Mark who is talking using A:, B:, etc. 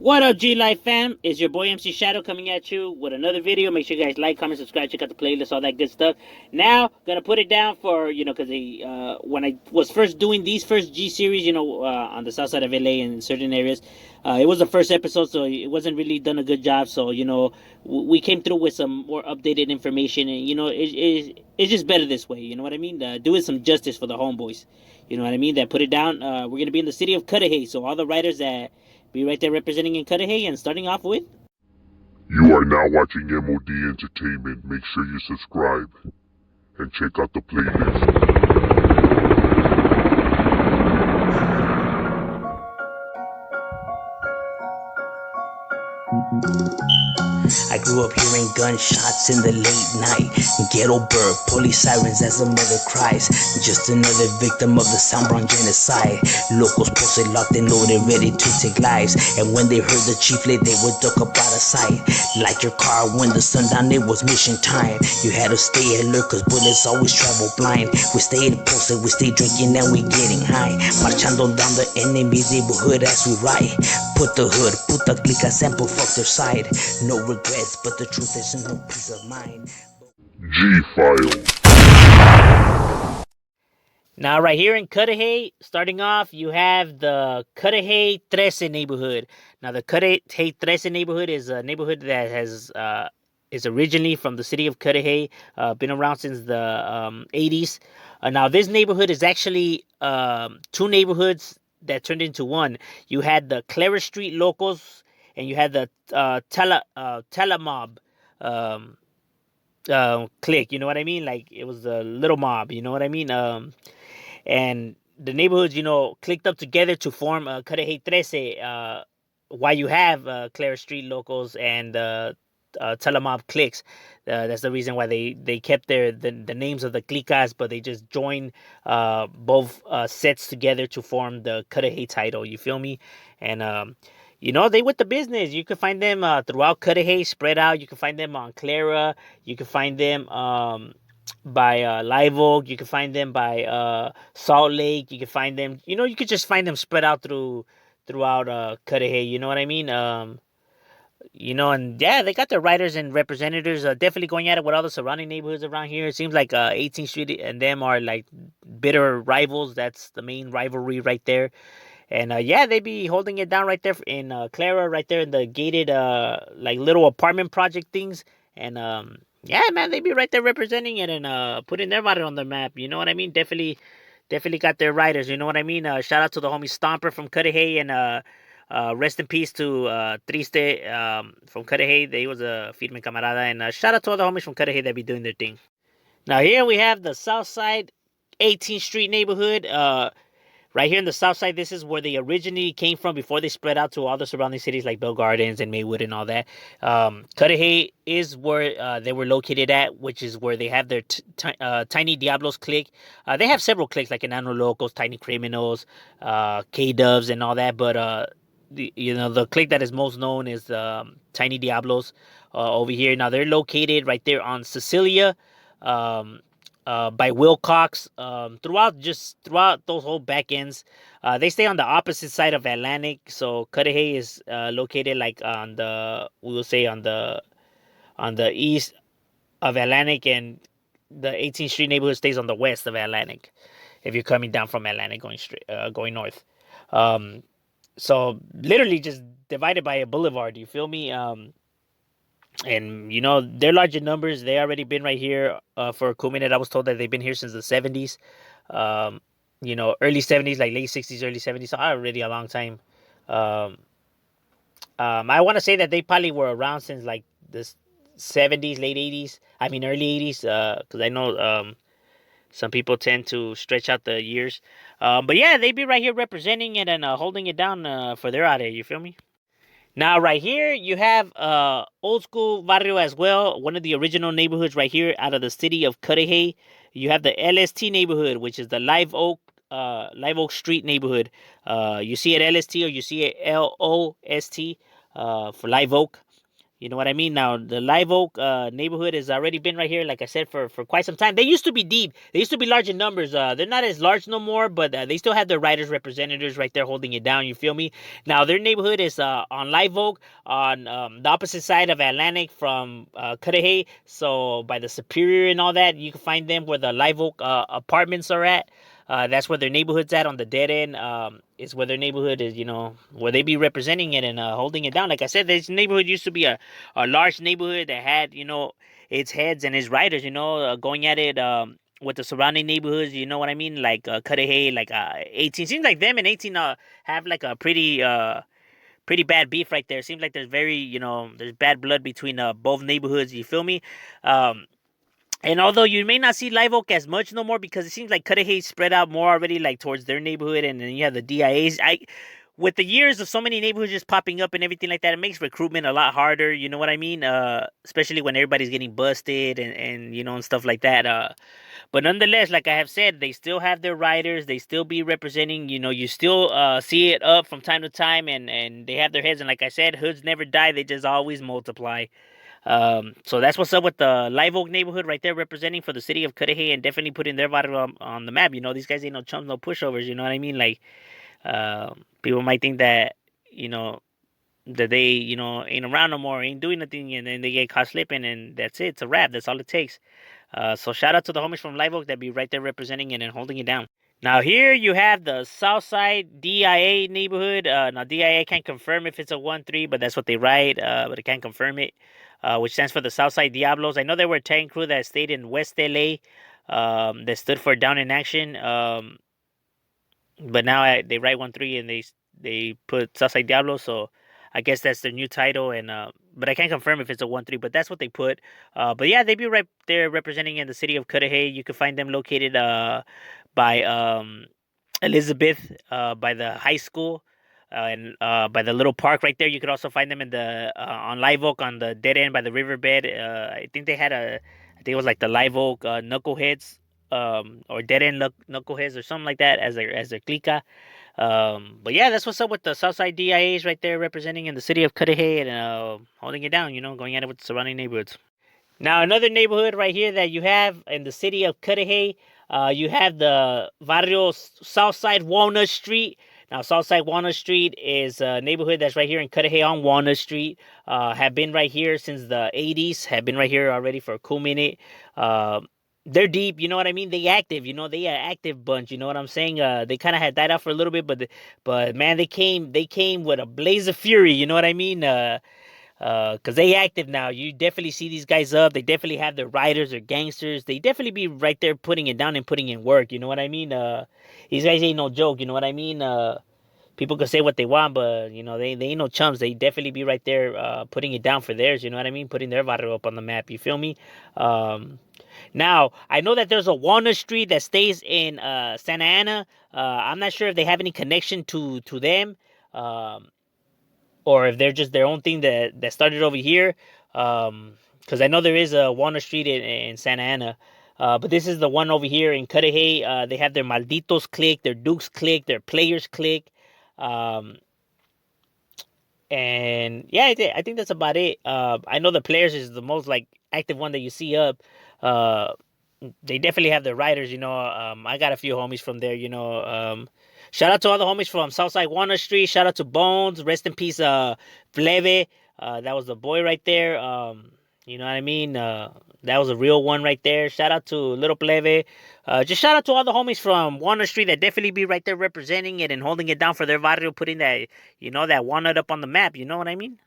A: What up, G Life fam? It's your boy MC Shadow coming at you with another video. Make sure you guys like, comment, subscribe, check out the playlist, all that good stuff. Now, gonna put it down for, because when I was first doing these first G series, on the south side of LA and in certain areas, it was the first episode, so it wasn't really done a good job. So, we came through with some more updated information, and, it's just better this way, you know what I mean? Doing some justice for the homeboys, you know what I mean? That put it down. We're gonna be in the city of Cudahy, so all the writers that be right there representing in Cudahy, and starting off with...
B: You are now watching M.O.D. Entertainment. Make sure you subscribe and check out the playlist.
C: I grew up hearing gunshots in the late night. Ghetto bird, police sirens as a mother cries. Just another victim of the Soundbrown genocide. Locals posted, locked and loaded, ready to take lives. And when they heard the chieflet, they would duck up out of sight. Like your car when the sundown, it was mission time. You had to stay alert, cause bullets always travel blind. We stayed posted, we stayed drinking, and we getting high. Marchando down the enemy's neighborhood as we ride. Put the hood, put the clica sample, fuck their side. No regrets, but the truth is no peace of mind.
B: G-File.
A: Now, right here in Cudahy, starting off, you have the Cudahy 13 neighborhood. Now, the Cudahy 13 neighborhood is a neighborhood that is originally from the city of Cudahy, been around since the 80s. Now, this neighborhood is actually two neighborhoods that turned into one. You had the Clara Street locals, and you had the telemob clique. You know what I mean? Like, it was a little mob. You know what I mean? And the neighborhoods, clicked up together to form Cudahy 13. Why you have Clara Street locals and telemob cliques. That's the reason why they kept the names of the clicas, but they just joined both sets together to form the Cudahy title. You feel me? And they with the business. You can find them throughout Cudahy, spread out. You can find them on Clara. You can find them by Live Oak. You can find them by Salt Lake. You can find them. You could just find them spread out throughout Cudahy. You know what I mean? And yeah, they got their writers and representatives definitely going at it with all the surrounding neighborhoods around here. It seems like 18th Street and them are like bitter rivals. That's the main rivalry right there. And yeah, they be holding it down right there in Clara, right there in the gated like little apartment project things. And yeah, man, they be right there representing it and putting their body on the map. You know what I mean? Definitely got their writers. You know what I mean? Shout out to the homie Stomper from Cudahy, and rest in peace to Triste from Cudahy. He was a firme camarada. And shout out to all the homies from Cudahy that be doing their thing. Now here we have the Southside 18th Street neighborhood. Right here in the south side, this is where they originally came from before they spread out to all the surrounding cities like Bell Gardens and Maywood and all that. Cudahy is where they were located at, which is where they have their Tiny Diablos clique. They have several cliques like Enano Locals, Tiny Criminals, K-Dubs and all that. But the clique that is most known is Tiny Diablos over here. Now they're located right there on Cecilia. By Wilcox, throughout those whole back ends. They stay on the opposite side of Atlantic, so Cudahy is located like on the east of Atlantic, and the 18th Street neighborhood stays on the west of Atlantic. If you're coming down from Atlantic going north, so literally just divided by a boulevard. You feel me? And they're large in numbers. They already been right here for a cool minute. I was told that they've been here since the 70s. Early 70s, like late 60s, early 70s. So already a long time. I want to say that they probably were around since like the 70s, late 80s. I mean early 80s, because I know some people tend to stretch out the years. But yeah, they be right here representing it and holding it down for their out here. You feel me? Now, right here, you have old school barrio as well. One of the original neighborhoods right here out of the city of Cudahy. You have the LST neighborhood, which is the Live Oak Street neighborhood. You see it LST or you see it LOST for Live Oak. You know what I mean? Now the Live Oak neighborhood has already been right here, like I said, for quite some time. They used to be deep. They used to be large in numbers. They're not as large no more, but they still have their riders representatives right there holding it down. You feel me? Now their neighborhood is on Live Oak, on the opposite side of Atlantic from Cudahy. So by the Superior and all that, you can find them where the Live Oak apartments are at. That's where their neighborhood's at on the dead end. Is where their neighborhood is, where they be representing it and holding it down. Like I said, this neighborhood used to be a large neighborhood that had, its heads and its riders, going at it with the surrounding neighborhoods. You know what I mean? Like Cudahy, like 18. Seems like them and 18 have like a pretty bad beef right there. Seems like there's bad blood between both neighborhoods. You feel me? Um, and although you may not see Live Oak as much no more because it seems like Cudahy spread out more already, like towards their neighborhood, and then you have the DIAs. With the years of so many neighborhoods just popping up and everything like that, it makes recruitment a lot harder. You know what I mean? Especially when everybody's getting busted and and stuff like that. But nonetheless, like I have said, they still have their riders. They still be representing. You still see it up from time to time, and they have their heads. And like I said, hoods never die. They just always multiply. So that's what's up with the Live Oak neighborhood right there, representing for the city of Cudahy and definitely putting their barrio on the map. These guys ain't no chumps, no pushovers. You know what I mean? Like, people might think that you know that they ain't around no more, ain't doing nothing, and then they get caught slipping, and that's it. It's a wrap. That's all it takes. So shout out to the homies from Live Oak that be right there representing it and holding it down. Now here you have the Southside DIA neighborhood. Now DIA can't confirm if it's a 1-3, but that's what they write. But it can't confirm it, which stands for the Southside Diablos. I know they were a tank crew that stayed in West LA, that stood for Down in Action. But now they write 1-3 and they put Southside Diablos. So I guess that's their new title. And but I can't confirm if it's a 1-3, but that's what they put. But yeah, they be right there representing in the city of Cudahy. You can find them located by Elizabeth, by the high school, and by the little park right there. You could also find them in the on Live Oak on the dead end by the riverbed. I think they had I think it was like the Live Oak Knuckleheads, or dead end Knuckleheads or something like that as their clica. But yeah, that's what's up with the Southside DIAs right there representing in the city of Cudahy and holding it down. Going at it with the surrounding neighborhoods. Now, another neighborhood right here that you have in the city of Cudahy, you have the Barrio Southside Walnut Street. Now, Southside Walnut Street is a neighborhood that's right here in Cudahy on Walnut Street. Have been right here since the 80s, have been right here already for a cool minute. Uh, they're deep, you know what I mean? They active, they are active bunch, you know what I'm saying? They kind of had died out for a little bit, but man, they came with a blaze of fury, you know what I mean? Cause they active now. You definitely see these guys up. They definitely have their riders or gangsters. They definitely be right there putting it down and putting in work. You know what I mean? These guys ain't no joke. You know what I mean? People can say what they want, but they ain't no chumps. They definitely be right there, putting it down for theirs. You know what I mean? Putting their barrio up on the map. You feel me? Now I know that there's a Walnut Street that stays in Santa Ana. I'm not sure if they have any connection to them. Or if they're just their own thing that started over here. Because I know there is a Walnut Street in Santa Ana. But this is the one over here in Cudahy. They have their Malditos click, their Dukes click, their Players click. Um, and yeah, I think that's about it. I know the Players is the most like active one that you see up. Uh, they definitely have their riders. I got a few homies from there. Shout out to all the homies from Southside Walnut Street. Shout out to Bones. Rest in peace, Fleve. That was the boy right there. You know what I mean? That was a real one right there. Shout out to Little Plebe. Just shout out to all the homies from Walnut Street that definitely be right there representing it and holding it down for their barrio, putting that, that walnut up on the map. You know what I mean?